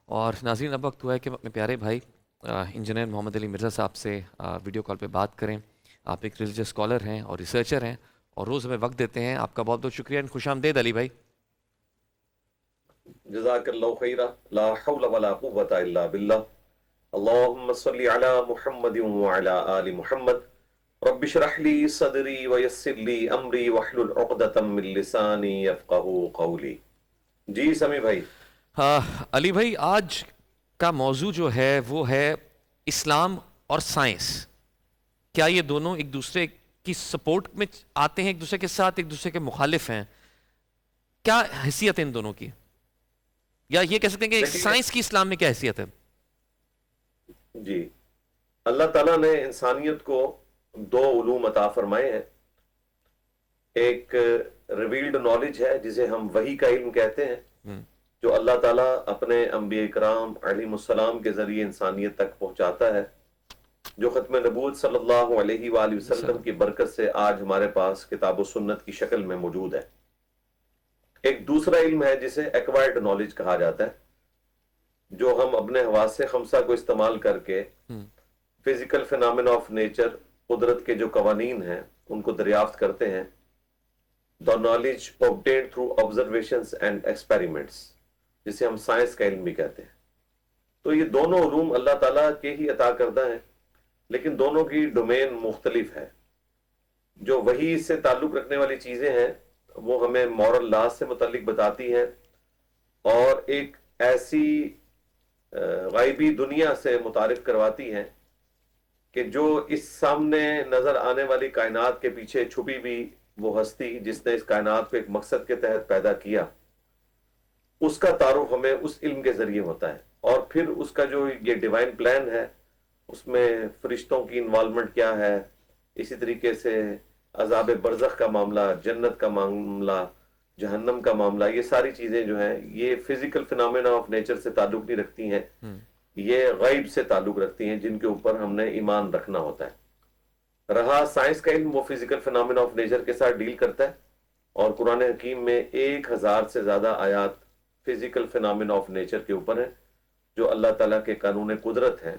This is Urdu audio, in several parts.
اور ناظرین اب وقت ہوا ہے کہ ہم اپنے پیارے بھائی انجینئر محمد علی مرزا صاحب سے ویڈیو کال پہ بات کریں. آپ ایک ریلیجس اسکالر ہیں اور ریسرچر ہیں اور روز ہمیں وقت دیتے ہیں. آپ کا بہت بہت شکریہ اینڈ خوش آمدید علی بھائی. جزاک اللہ خیرہ. لا حول ولا قوة الا باللہ. اللہم صلی علی محمد وعلی آل محمد. رب اشرح لی صدری ویسر لی امری واحلل عقدۃ من لسانی یفقہوا قولی. جی سمی بھائی. علی بھائی آج کا موضوع جو ہے وہ ہے اسلام اور سائنس. کیا یہ دونوں ایک دوسرے کی سپورٹ میں آتے ہیں، ایک دوسرے کے ساتھ، ایک دوسرے کے مخالف ہیں؟ کیا حیثیت ہے ان دونوں کی، یا یہ کہہ سکتے ہیں کہ دیکھیے سائنس کی اسلام میں کیا حیثیت ہے؟ جی، اللہ تعالیٰ نے انسانیت کو دو علوم عطا فرمائے ہیں. ایک ریویلڈ نالج ہے جسے ہم وحی کا علم کہتے ہیں، ہم، جو اللہ تعالیٰ اپنے انبیاء کرام علیہ السلام کے ذریعے انسانیت تک پہنچاتا ہے، جو ختم نبوت صلی اللہ علیہ وآلہ وسلم کی برکت سے آج ہمارے پاس کتاب و سنت کی شکل میں موجود ہے. ایک دوسرا علم ہے جسے ایکوائرڈ نالج کہا جاتا ہے، جو ہم اپنے حواس خمسہ کو استعمال کر کے ہم، فزیکل فینامنا آف نیچر، قدرت کے جو قوانین ہیں ان کو دریافت کرتے ہیں. The knowledge obtained through observations and experiments، جسے ہم سائنس کا علم بھی کہتے ہیں. تو یہ دونوں علوم اللہ تعالیٰ کے ہی عطا کردہ ہیں، لیکن دونوں کی ڈومین مختلف ہے. جو وحی سے تعلق رکھنے والی چیزیں ہیں وہ ہمیں مورل لاز سے متعلق بتاتی ہیں، اور ایک ایسی غائبی دنیا سے متعارف کرواتی ہیں کہ جو اس سامنے نظر آنے والی کائنات کے پیچھے چھپی بھی وہ ہستی جس نے اس کائنات کو ایک مقصد کے تحت پیدا کیا، اس کا تعارف ہمیں اس علم کے ذریعے ہوتا ہے. اور پھر اس کا جو یہ ڈیوائن پلان ہے اس میں فرشتوں کی انوالومنٹ کیا ہے، اسی طریقے سے عذاب برزخ کا معاملہ، جنت کا معاملہ، جہنم کا معاملہ، یہ ساری چیزیں جو ہیں یہ فزیکل فینامنا آف نیچر سے تعلق نہیں رکھتی ہیں، ہم. یہ غیب سے تعلق رکھتی ہیں جن کے اوپر ہم نے ایمان رکھنا ہوتا ہے. رہا سائنس کا علم، وہ فزیکل فینامنا آف نیچر کے ساتھ ڈیل کرتا ہے، اور قرآن حکیم میں 1000 سے زیادہ آیات فزیکل فینامنا آف نیچر کے اوپر ہیں، جو اللہ تعالیٰ کے قانون قدرت ہیں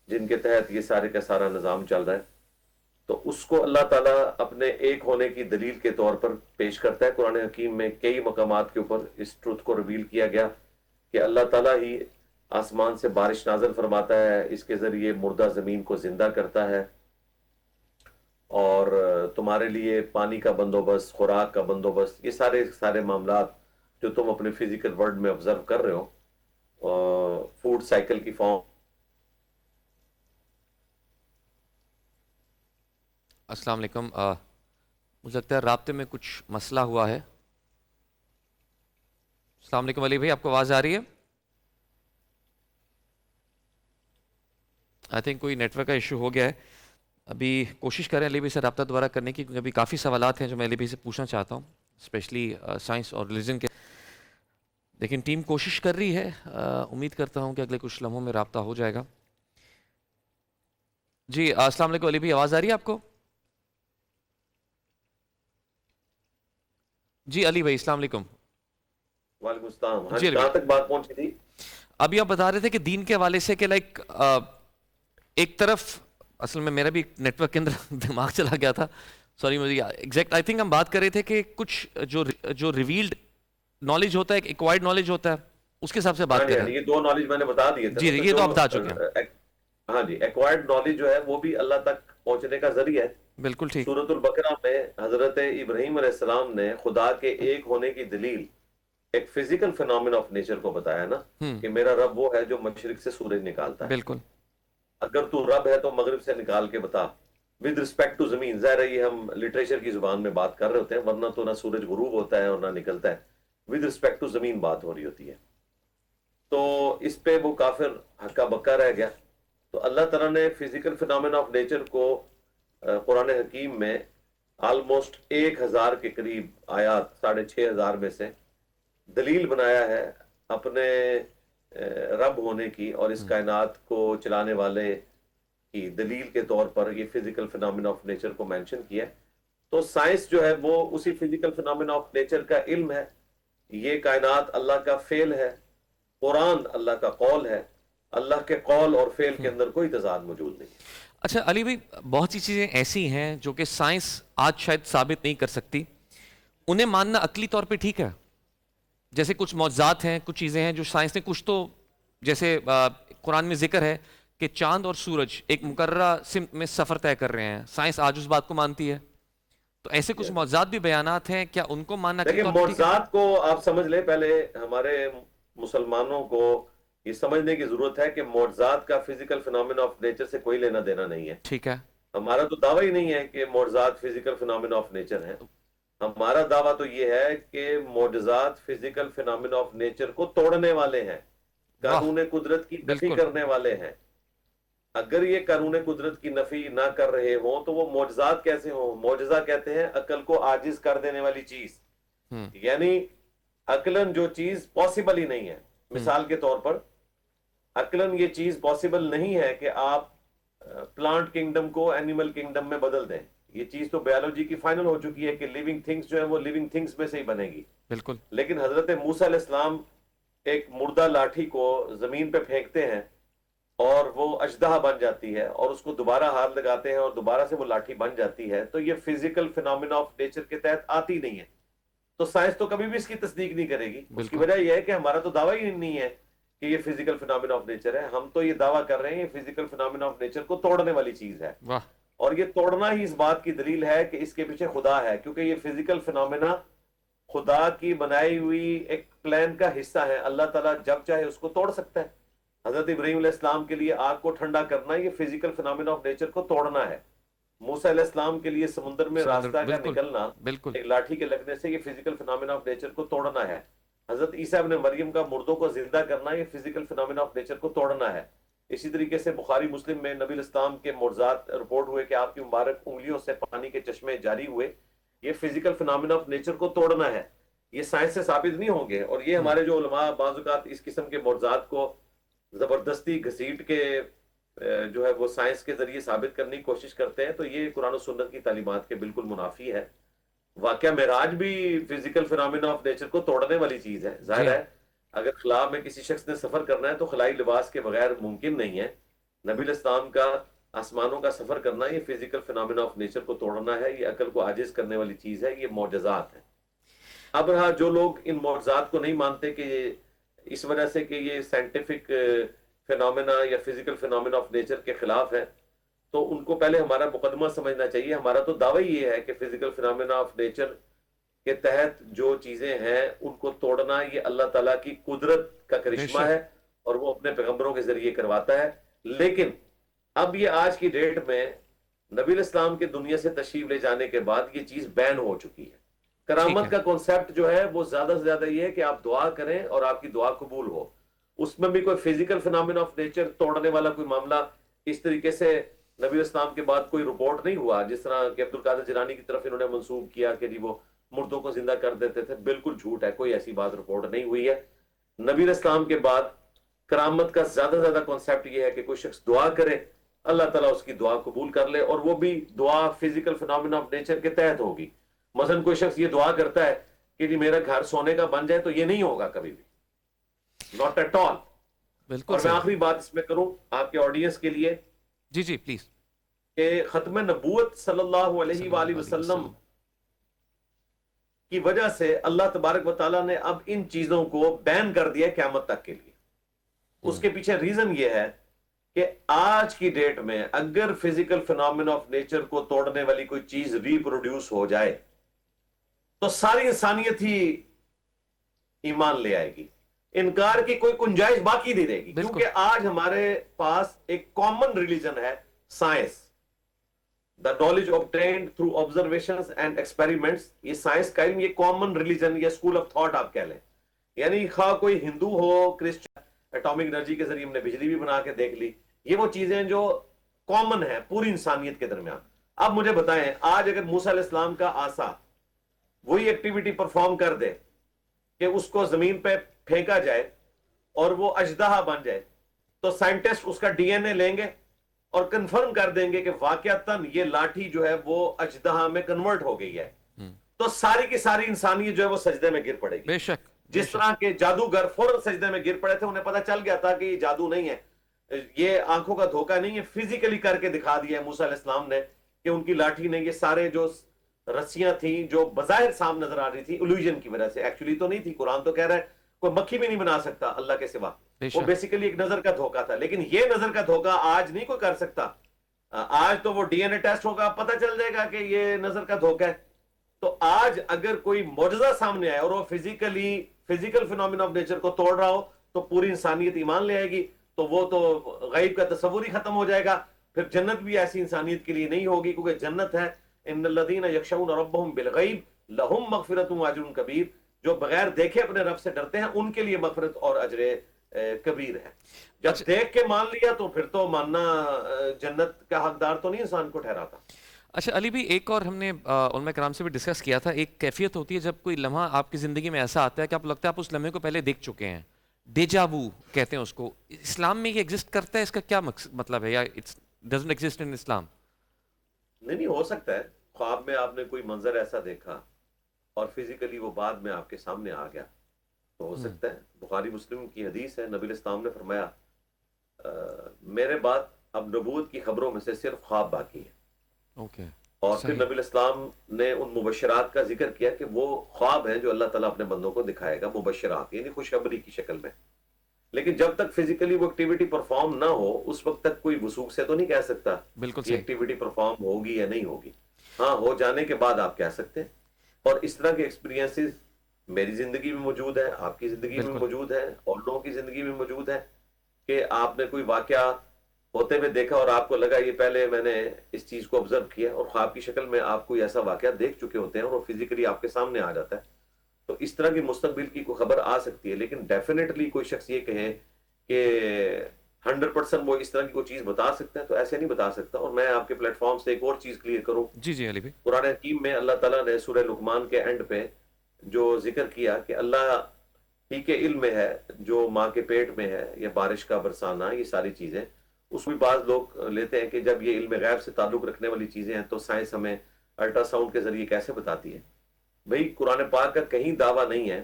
جن کے تحت یہ سارے کا سارا نظام چل رہا ہے. تو اس کو اللہ تعالیٰ اپنے ایک ہونے کی دلیل کے طور پر پیش کرتا ہے. قرآن حکیم میں کئی مقامات کے اوپر اس ٹروتھ کو ریویل کیا گیا کہ اللہ تعالیٰ ہی آسمان سے بارش نازل فرماتا ہے، اس کے ذریعے مردہ زمین کو زندہ کرتا ہے، اور تمہارے لیے پانی کا بندوبست، خوراک کا بندوبست، یہ سارے معاملات جو تم اپنے فزیکل ورلڈ میں آبزرو کر رہے ہو، فوڈ سائیکل کی فارم. السلام علیکم. مجھے لگتا ہے رابطے میں کچھ مسئلہ ہوا ہے. السلام علیکم علی بھائی، آپ کو آواز آ رہی ہے؟ آئی تھنک کوئی نیٹ ورک کا ایشو ہو گیا ہے. ابھی کوشش کریں علی بھائی سے رابطہ دوبارہ کرنے کی، کیونکہ ابھی کافی سوالات ہیں جو میں علی بھائی سے پوچھنا چاہتا ہوں، اسپیشلی سائنس اور ریلیجن کے. لیکن ٹیم کوشش کر رہی ہے، امید کرتا ہوں کہ اگلے کچھ لمحوں میں رابطہ ہو جائے گا. جی السلام علیکم علی بھائی، آواز آ رہی ہے آپ کو؟ جی علی بھائی السلام علیکم. وعلیکم السلام. ہاں جی جی، علی کہاں بھائی، تک بات پہنچی تھی؟ ابھی آپ بتا رہے تھے کہ دین کے حوالے سے کہ لائک ایک طرف اصل میں میرا بھی نیٹ ورک کے اندر دماغ چلا گیا تھا، سوری. مجھے ایگزیکٹ آئی تھنک ہم بات کر رہے تھے کہ کچھ جو ریویلڈ نالج ہوتا ہے، ایک ایکوائرڈ نالج ہوتا ہے، اس کے حساب سے ہاں بات جی، کر ہاں رہے جی، یہ ہیں. دو نالج میں نے بتا دیے تھے جی نا. تو یہ جو تو آپ بتا چکے ہیں. ہاں جی، ایکوائرڈ نالج جو ہے وہ بھی اللہ تک پہنچنے کا ذریعہ ہے. بالکل ٹھیک. سورۃ البقرہ میں حضرت ابراہیم علیہ السلام نے خدا کے ایک ہونے کی دلیل ایک فزیکل فینومین آف نیچر کو بتایا نا، ہوں. کہ میرا رب وہ ہے جو مشرق سے سورج نکالتا ہے. بالکل. اگر تو رب ہے تو مغرب سے نکال کے بتا. ود رسپیکٹ ٹو زمین، ظاہر ہے یہ ہم لٹریچر کی زبان میں بات کر رہے ہوتے ہیں، ورنہ تو نہ سورج غروب ہوتا ہے اور نہ نکلتا ہے. ود رسپیکٹ ٹو زمین بات ہو رہی ہوتی ہے. تو اس پہ وہ کافر ہکا بکا رہ گیا. تو اللہ تعالیٰ نے فزیکل فینومین آف نیچر کو قرآن حکیم میں آلموسٹ 1000 کے قریب آیات، 6500 میں سے دلیل بنایا ہے اپنے رب ہونے کی، اور اس کائنات کو چلانے والے کی دلیل کے طور پر یہ فزیکل فینومین آف نیچر کو مینشن کیا. تو سائنس جو ہے وہ اسی فزیکل فینومین آف نیچر کا علم ہے. یہ کائنات اللہ کا فعل ہے، قرآن اللہ کا قول ہے، اللہ کے قول اور فعل کے اندر کوئی تضاد موجود نہیں۔ اچھا علی بھائی، بہت سی چیزیں ایسی ہیں جو کہ سائنس آج شاید ثابت نہیں کر سکتی، انہیں ماننا عقلی طور پہ ٹھیک ہے؟ جیسے کچھ معجزات ہیں، کچھ چیزیں ہیں جو سائنس نے کچھ تو، جیسے قرآن میں ذکر ہے کہ چاند اور سورج ایک مقررہ سمت میں سفر طے کر رہے ہیں، سائنس آج اس بات کو مانتی ہے، تو ایسے کچھ معجزات بھی بیانات ہیں، کیا ان کو ماننا عقلی دیکھیں، طور پہ ٹھیک ہے؟ معجزات کو آپ سمجھ لیں، پہلے ہمارے مسلمانوں کو یہ سمجھنے کی ضرورت ہے کہ معجزات کا فزیکل فینومینا آف نیچر سے کوئی لینا دینا نہیں ہے۔ ٹھیک ہے، ہمارا تو دعویٰ ہی نہیں ہے کہ معجزات فزیکل فینومینا آف نیچر ہیں۔ ہمارا دعویٰ تو یہ ہے کہ معجزات فزیکل فینومینا آف نیچر کو توڑنے والے ہیں، قانون قدرت کی نفی بالکل کرنے والے ہیں۔ اگر یہ قانون قدرت کی نفی نہ کر رہے ہوں تو وہ معجزات کیسے ہوں؟ معجزہ کہتے ہیں عقل کو عاجز کر دینے والی چیز، یعنی عقلن جو چیز پاسبل ہی نہیں ہے۔ مثال کے طور پر عقلن یہ چیز پاسبل نہیں ہے کہ آپ پلانٹ کنگڈم کو اینیمل کنگڈم میں بدل دیں۔ یہ چیز تو بیالوجی کی فائنل ہو چکی ہے کہ لیونگ تھنگس جو ہیں وہ لیونگ تھنگس میں سے ہی بنے گی۔ بالکل لیکن حضرت موسیٰ علیہ السلام ایک مردہ لاٹھی کو زمین پہ پھینکتے ہیں اور وہ اژدہا بن جاتی ہے، اور اس کو دوبارہ ہاتھ لگاتے ہیں اور دوبارہ سے وہ لاٹھی بن جاتی ہے، تو یہ فزیکل فینومینا آف نیچر کے تحت آتی نہیں ہے۔ تو سائنس تو کبھی بھی اس کی تصدیق نہیں کرے گی۔ اس کی بالکل وجہ یہ ہے کہ ہمارا تو دعویٰ ہی نہیں ہے کہ یہ فزیکل فینومینا آف نیچر ہے۔ ہم تو یہ دعویٰ کر رہے ہیں یہ فزیکل فینومینا آف نیچر کو توڑنے والی چیز ہے، واہ، اور یہ توڑنا ہی اس بات کی دلیل ہے کہ اس کے پیچھے خدا ہے، کیونکہ یہ فزیکل فینومینا خدا کی بنائی ہوئی ایک پلان کا حصہ ہے۔ اللہ تعالیٰ جب چاہے اس کو توڑ سکتا ہے۔ حضرت ابراہیم علیہ السلام کے لیے آگ کو ٹھنڈا کرنا یہ فزیکل فینومینا آف نیچر کو توڑنا ہے۔ موسیٰ علیہ السلام کے لیے سمندر میں راستہ کا بالکل نکلنا بالکل ایک لاٹھی کے لگنے سے یہ فزیکل فینومینا آف نیچر کو توڑنا ہے۔ حضرت عیسیٰ ابن مریم کا مردوں کو زندہ کرنا یہ فزیکل فینومینا آف نیچر کو توڑنا ہے۔ اسی طریقے سے بخاری مسلم میں نبی الاسلام کے معجزات رپورٹ ہوئے کہ آپ کی مبارک انگلیوں سے پانی کے چشمے جاری ہوئے، یہ فزیکل فینومینا آف نیچر کو توڑنا ہے۔ یہ سائنس سے ثابت نہیں ہوں گے، اور یہ ہمارے جو علماء بعض اوقات اس قسم کے معجزات کو زبردستی گھسیٹ کے جو ہے وہ سائنس کے ذریعے ثابت کرنے کی کوشش کرتے ہیں، تو یہ قرآن و سنت کی تعلیمات کے بالکل منافی ہے۔ واقعہ معراج بھی فزیکل فینومینا آف نیچر کو توڑنے والی چیز ہے۔ ظاہر ہے اگر خلا میں کسی شخص نے سفر کرنا ہے تو خلائی لباس کے بغیر ممکن نہیں ہے۔ نبی علیہ السلام کا آسمانوں کا سفر کرنا یہ فزیکل فینومینا آف نیچر کو توڑنا ہے، یہ عقل کو عاجز کرنے والی چیز ہے، یہ معجزات ہیں۔ اب رہا جو لوگ ان معجزات کو نہیں مانتے کہ اس وجہ سے کہ یہ سائنٹیفک فینومینا یا فزیکل فینومینا آف نیچر کے خلاف ہے، تو ان کو پہلے ہمارا مقدمہ سمجھنا چاہیے۔ ہمارا تو دعویٰ یہ ہے کہ فزیکل فینومینا آف نیچر کے تحت جو چیزیں ہیں ان کو توڑنا یہ اللہ تعالیٰ کی قدرت کا کرشمہ ہے، اور وہ اپنے پیغمبروں کے ذریعے کرواتا ہے۔ لیکن اب یہ آج کی ڈیٹ میں نبی علیہ السلام کے دنیا سے تشریف لے جانے کے بعد یہ چیز بین ہو چکی ہے۔ کرامت کا کنسیپٹ جو ہے وہ زیادہ سے زیادہ یہ ہے کہ آپ دعا کریں اور آپ کی دعا قبول ہو۔ اس میں بھی کوئی فزیکل فینومینا آف نیچر توڑنے والا کوئی معاملہ اس طریقے سے نبی اسلام کے بعد کوئی رپورٹ نہیں ہوا، جس طرح کہ عبد القادر جیلانی کی طرف انہوں نے منسوب کیا کہ جی وہ مردوں کو زندہ کر دیتے تھے۔ بالکل جھوٹ ہے، کوئی ایسی بات رپورٹ نہیں ہوئی ہے۔ نبی علیہ السلام کے بعد کرامت کا زیادہ سے زیادہ کنسیپٹ یہ ہے کہ کوئی شخص دعا کرے، اللہ تعالیٰ اس کی دعا قبول کر لے، اور وہ بھی دعا فزیکل فینومینا آف نیچر کے تحت ہوگی۔ مثلا کوئی شخص یہ دعا کرتا ہے کہ جی میرا گھر سونے کا بن جائے، تو یہ نہیں ہوگا کبھی بھی، ناٹ ایٹ آل۔ بالکل اور میں آخری بات اس میں کروں آپ کے آڈینس کے لیے جی جی پلیز، کہ ختم نبوت صلی اللہ علیہ وآلہ وسلم کی وجہ سے اللہ تبارک و تعالیٰ نے اب ان چیزوں کو بین کر دیا قیامت تک کے لیے۔ اس کے پیچھے ریزن یہ ہے کہ آج کی ڈیٹ میں اگر فزیکل فینومینا آف نیچر کو توڑنے والی کوئی چیز ریپروڈیوس ہو جائے تو ساری انسانیت ہی ایمان لے آئے گی، انکار کی کوئی گنجائش باقی نہیں رہے گی، کیونکہ آج ہمارے پاس ایک کامن ریلیجن ہے science, the knowledge obtained through observations and experiments۔ یہ سائنس کا علم، یہ کامن ریلیجن یا اسکول آف تھاٹ آپ کہہ لیں، یعنی خواہ کوئی ہندو ہو، کرسچن، ایٹامک انرجی کے ذریعے ہم نے بجلی بھی بنا کے دیکھ لی، یہ وہ چیزیں جو کامن ہیں پوری انسانیت کے درمیان۔ اب مجھے بتائیں، آج اگر موسیٰ علیہ السلام کا عصا وہی ایکٹیویٹی پرفارم کر دے کہ اس کو زمین پہ پھینکا جائے اور وہ اژدہا بن جائے، تو سائنٹسٹ اس کا ڈی این اے لیں گے اور کنفرم کر دیں گے کہ واقعتاً یہ لاٹھی جو ہے وہ اژدہا میں کنورٹ ہو گئی ہے، تو ساری کی ساری انسانیت جو ہے وہ سجدے میں گر پڑے گی۔ بے شک جس طرح کے جادوگر فوراً سجدے میں گر پڑے تھے, انہیں پتا چل گیا تھا کہ یہ جادو نہیں ہے, یہ آنکھوں کا دھوکہ نہیں ہے, فزیکلی کر کے دکھا دیا ہے موسیٰ علیہ السلام نے کہ ان کی لاٹھی نے یہ سارے جو رسیاں تھیں جو بظاہر سامنے نظر آ رہی تھی illusion کی وجہ سے, ایکچولی تو نہیں تھی. قرآن تو کہہ رہا ہے کوئی مکھی بھی نہیں بنا سکتا اللہ کے سوا, وہ بیسیکلی ایک نظر کا دھوکہ تھا. لیکن یہ نظر کا دھوکہ آج نہیں کوئی کر سکتا. آج تو وہ ڈی این اے ٹیسٹ ہوگا, پتہ چل جائے گا کہ یہ نظر کا دھوکہ ہے. تو آج اگر کوئی معجزہ سامنے آئے اور وہ فزیکل فینومینا آف نیچر کو توڑ رہا ہو تو پوری انسانیت ایمان لے آئے گی, تو وہ تو غیب کا تصور ہی ختم ہو جائے گا. پھر جنت بھی ایسی انسانیت کے لیے نہیں ہوگی, کیونکہ جنت ہے ان الذین یخشون ربهم بالغیب لہم مغفرۃ واجر کبیر, جو بغیر دیکھے اپنے رب سے ڈرتے ہیں ان کے لیے مغفرت اور اجر کبیر ہے. جب دیکھ کے مان لیا تو پھر تو ماننا جنت کا حقدار تو نہیں انسان کو ٹھہراتا. اچھا علی بھائی, ایک اور ہم نے علماء کرام سے بھی ڈسکس کیا تھا, ایک کیفیت ہوتی ہے جب کوئی لمحہ آپ کی زندگی میں ایسا آتا ہے کہ آپ لگتا ہے آپ اس لمحے کو پہلے دیکھ چکے ہیں, ڈیجا وو کہتے ہیں اس کو. اسلام میں یہ ایگزسٹ کرتا ہے, اس کا کیا مطلب ہے, یا اٹس ڈزنٹ ایگزسٹ ان اسلام؟ نہیں ہو سکتا ہے خواب میں آپ نے کوئی منظر ایسا دیکھا اور فزیکلی وہ بعد میں آپ کے سامنے آ گیا, تو ہو سکتا ہے. بخاری مسلم کی حدیث ہے, نبی علیہ السلام نے فرمایا میرے بعد اب نبوت کی خبروں میں سے صرف خواب باقی ہے. اور پھر نبی علیہ السلام نے ان مبشرات کا ذکر کیا کہ وہ خواب ہیں جو اللہ تعالیٰ اپنے بندوں کو دکھائے گا, مبشرات یعنی خوشخبری کی شکل میں. لیکن جب تک فزیکلی وہ ایکٹیویٹی پرفارم نہ ہو اس وقت تک کوئی وثوق سے تو نہیں کہہ سکتا کہ ایکٹیویٹی پرفارم ہوگی یا نہیں ہوگی. ہاں, ہو جانے کے بعد آپ کہہ سکتے ہیں. اور اس طرح کے ایکسپیرینسز میری زندگی میں موجود ہے, آپ کی زندگی میں موجود ہے, اور لوگوں کی زندگی میں موجود ہے کہ آپ نے کوئی واقعہ ہوتے ہوئے دیکھا اور آپ کو لگا یہ پہلے میں نے اس چیز کو آبزرو کیا, اور خواب کی شکل میں آپ کوئی ایسا واقعہ دیکھ چکے ہوتے ہیں اور وہ فزیکلی آپ کے سامنے آ جاتا ہے. تو اس طرح کی مستقبل کی کوئی خبر آ سکتی ہے. لیکن ڈیفینیٹلی کوئی شخص یہ کہیں کہ 100% وہ اس طرح کی کوئی چیز بتا سکتا ہے تو ایسے نہیں بتا سکتا. اور میں آپ کے پلیٹ فارم سے ایک اور چیز کلیئر کروں. جی علی بھائی, قرآن حکیم میں اللہ تعالیٰ نے سورہ لقمان کے اینڈ پہ جو ذکر کیا کہ اللہ ہی کے علم میں ہے جو ماں کے پیٹ میں ہے, یا بارش کا برسانا, یہ ساری چیزیں. اس میں بعض لوگ لیتے ہیں کہ جب یہ علم غیب سے تعلق رکھنے والی چیزیں ہیں تو سائنس ہمیں الٹرا ساؤنڈ کے ذریعے کیسے بتاتی ہے. بھئی قرآن پاک کا کہیں دعویٰ نہیں ہے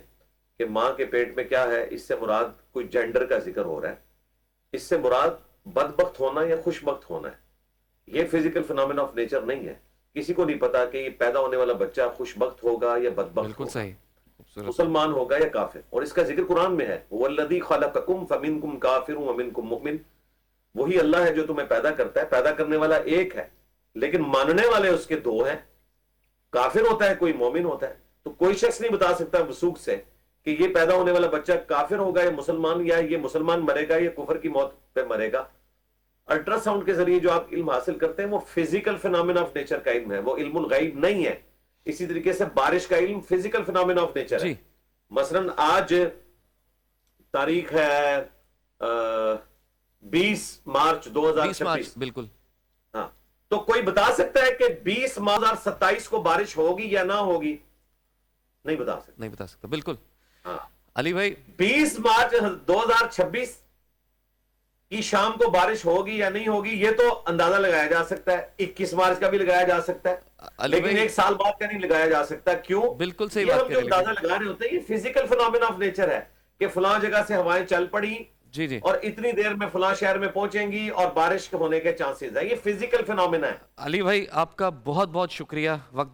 کہ ماں کے پیٹ میں کیا ہے, اس سے مراد کوئی جینڈر کا ذکر ہو رہا ہے. اس سے مراد بدبخت ہونا یا خوشبخت ہونا ہے. یہ فزیکل فینومینا آف نیچر نہیں ہے. کسی کو نہیں پتا کہ یہ پیدا ہونے والا بچہ خوشبخت ہوگا یا بدبخت ہوگا, مسلمان ہوگا یا کافر. اور اس کا ذکر قرآن میں ہے, وَالَّذِي خَلَقَكُمْ فَمِنْكُمْ كَافِرٌ وَمِنْكُمْ مُؤْمِنٌ. وہی اللہ ہے جو تمہیں پیدا کرتا ہے, پیدا کرنے والا ایک ہے لیکن ماننے والے اس کے دو ہیں. کافر ہوتا ہے کوئی, مومن ہوتا ہے. تو کوئی شخص نہیں بتا سکتا وثوق سے کہ یہ پیدا ہونے والا بچہ کافر ہوگا یا مسلمان, یا یہ مسلمان مرے گا یا کفر کی موت پہ مرے گا. الٹرا ساؤنڈ کے ذریعے جو آپ علم حاصل کرتے ہیں وہ فزیکل فینومینا آف نیچر کا علم ہے, وہ علم الغیب نہیں ہے. اسی طریقے سے بارش کا علم فزیکل فینومینا آف نیچر ہے. مثلا آج تاریخ ہے 20 مارچ 2026, بالکل. ہاں, تو کوئی بتا سکتا ہے کہ 20 مارچ 2027 کو بارش ہوگی یا نہ ہوگی؟ نہیں بتا سکتا. بالکل. ہاں علی بھائی, 20 مارچ 2026 کی شام کو بارش ہوگی یا نہیں ہوگی یہ تو اندازہ لگایا جا سکتا ہے. 21 مارچ کا بھی لگایا جا سکتا ہے, لیکن ایک سال بعد کا نہیں لگایا جا سکتا. کیوں؟ بالکل صحیح یہ بات ہم جو اندازہ لگا رہے ہوتے ہیں یہ فزیکل فینومینا آف نیچر ہے کہ فلاں جگہ سے ہوائیں چل پڑی اور اتنی دیر میں فلاں شہر میں پہنچیں گی اور بارش ہونے کے چانسز ہے. یہ فزیکل فینومینا ہے. علی بھائی آپ کا بہت بہت شکریہ وقت